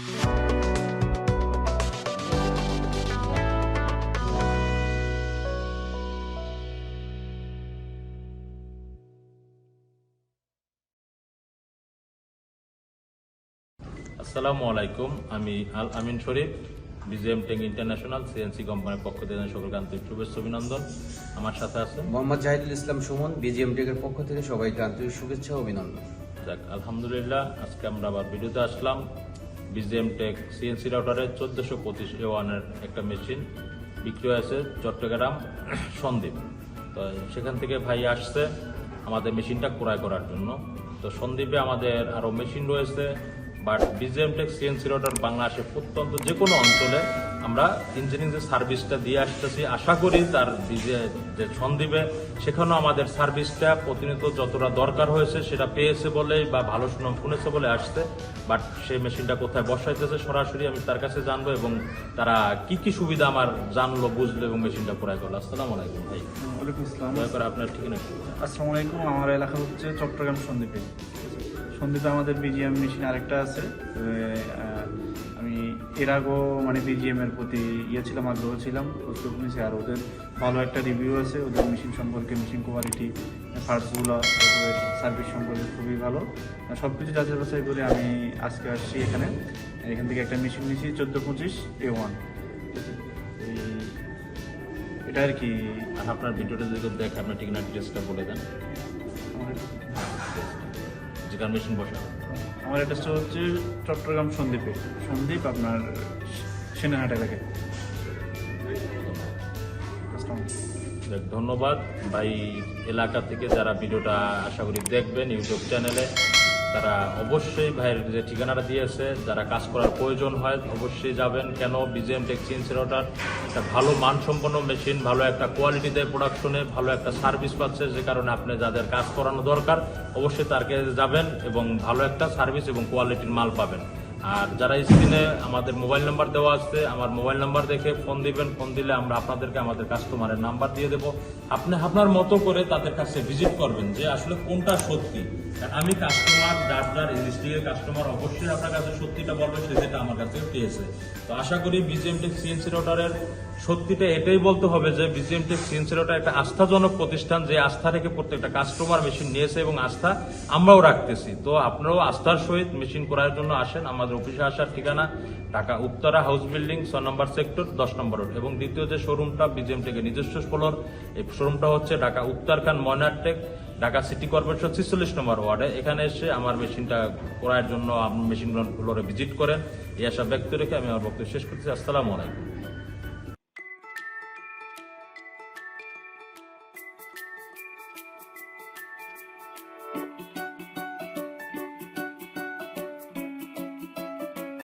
আসসালামু আলাইকুম, আমি আল আমিন শরীফ, BGM টেক ইন্টারন্যাশনাল CNC কোম্পানির পক্ষ থেকে সকলকে আন্তরিক শুভেচ্ছা অভিনন্দন। আমার সাথে আছেন মোহাম্মদ জাহিদুল ইসলাম সুমন, BGM টেকের পক্ষ থেকে সবাইকে আন্তরিক শুভেচ্ছা ও অভিনন্দন। যাক, আলহামদুলিল্লাহ, আজকে আমরা আবার ভিডিওতে আসলাম। BGM টেক CNC রাউটারের 1425 A1-এর একটা মেশিন বিক্রি হয়েছে চট্টগ্রাম সন্দ্বীপ। তো সেখান থেকে ভাই আসছে আমাদের মেশিনটা ক্রয় করার জন্য। তো সন্দ্বীপে আমাদের আরও মেশিন রয়েছে, but BGM tech CNC router বাংলাদেশে প্রত্যন্ত যে কোনো অঞ্চলে আমরা ইঞ্জিনিয়ারিং যে সার্ভিসটা দিয়ে আসতেছি, আশা করি তার যে সন্দ্বীপে সেখানেও আমাদের সার্ভিসটা প্রতিনিয়ত যতটা দরকার হয়েছে সেটা পেয়েছে বলেই বা ভালো সুনাম শুনেছে বলে আসছে। বাট সেই মেশিনটা কোথায় বসাইতেছে সরাসরি আমি তার কাছে জানবো এবং তারা কি কি সুবিধা আমার জানলো, বুঝলো এবং মেশিনটা ক্রয় করলো। আসসালামু আলাইকুম ভাই। ওয়ালাইকুম আসসালাম। দয়া করে আপনার ঠিকানা একটু বলুন। আসসালামু আলাইকুম। আমার এলাকা হচ্ছে চট্টগ্রাম সন্দ্বীপে। সন্দ্বীপে আমাদের BGM মেশিন আরেকটা আছে। আমি এর আগেও BGM এর প্রতি ছিলাম, আগ্রহ ছিলাম, প্রস্তুত নিয়েছি। আর ওদের ভালো একটা রিভিউ আছে ওদের মেশিন সম্পর্কে, মেশিন কোয়ালিটি, পার্টসগুলো, সার্ভিস সম্পর্কে খুবই ভালো। সব কিছু যাচাই বাছাই করে আমি আজকে আসছি এখান থেকে একটা মেশিন নিয়েছি 1425 A1। এটা আর কি। আর আপনার ভিডিওটা যদি দেখে আপনার ঠিকানা ডিটেলসটা বলে দেন। যেখানে মেশিন বসা আমার অ্যাড্রেসটা হচ্ছে চট্টগ্রাম সন্দ্বীপ আপনার সেনাহাট এলাকায়। ধন্যবাদ ভাই। এলাকা থেকে যারা ভিডিওটা আশা করি দেখবেন ইউটিউব চ্যানেলে, তারা অবশ্যই ভাইয়ের যে ঠিকানাটা দিয়েছে, যারা কাজ করার প্রয়োজন হয় অবশ্যই যাবেন। কেন BGM টেক CNC রাউটার একটা ভালো মানসম্পন্ন মেশিন, ভালো একটা কোয়ালিটি দেয় প্রোডাকশনে, ভালো একটা সার্ভিস পাচ্ছে, যে কারণে আপনি যাদের কাজ করানো দরকার অবশ্যই তার কাছে যাবেন এবং ভালো একটা সার্ভিস এবং কোয়ালিটির মাল পাবেন। আর যারা স্ক্রিনে আমাদের মোবাইল নাম্বার দেওয়া আছে, আমার মোবাইল নাম্বার দেখে ফোন দিবেন। ফোন দিলে আমরা আপনাদেরকে আমাদের কাস্টমারের নাম্বার দিয়ে দেবো। আপনি আপনার মতো করে তাদের কাছে ভিজিট করবেন যে আসলে কোনটা সত্যি। আমি কাস্টমার, যার ইন্ডাস্ট্রিয়াল কাস্টমার অবশ্যই আপনার কাছে সত্যিটা বলবে, সে যেটা আমার কাছে পেয়েছে। তো আশা করি BGM টেক CNC রাউটারের সত্যিটা এটাই বলতে হবে যে BGM টেক CNC রাউটার একটা আস্থাজনক প্রতিষ্ঠান, যে আস্থা রেখে প্রত্যেকটা কাস্টমার মেশিন নিয়েছে এবং আস্থা আমরাও রাখতেছি। তো আপনারাও আস্থার সহিত মেশিন করার জন্য আসেন। আমাদের অফিসে আসার ঠিকানা ঢাকা উত্তরা হাউস বিল্ডিং 6 নম্বর সেক্টর 10 নম্বর রোড। এবং দ্বিতীয় যে শোরুমটা BGM টেকের নিজস্ব ফ্লোর, এই শোরুমটা হচ্ছে ঢাকা উত্তরখান ময়নারটেক, ঢাকা সিটি কর্পোরেশন 46 নম্বর ওয়ার্ডে। এখানে এসে আমার মেশিনটা করার জন্য আপনি মেশিন ফ্লোরে ভিজিট করেন। এই আশা ব্যক্ত রেখে আমি আমার বক্তব্য শেষ করতেছি। আসসালামু আলাইকুম।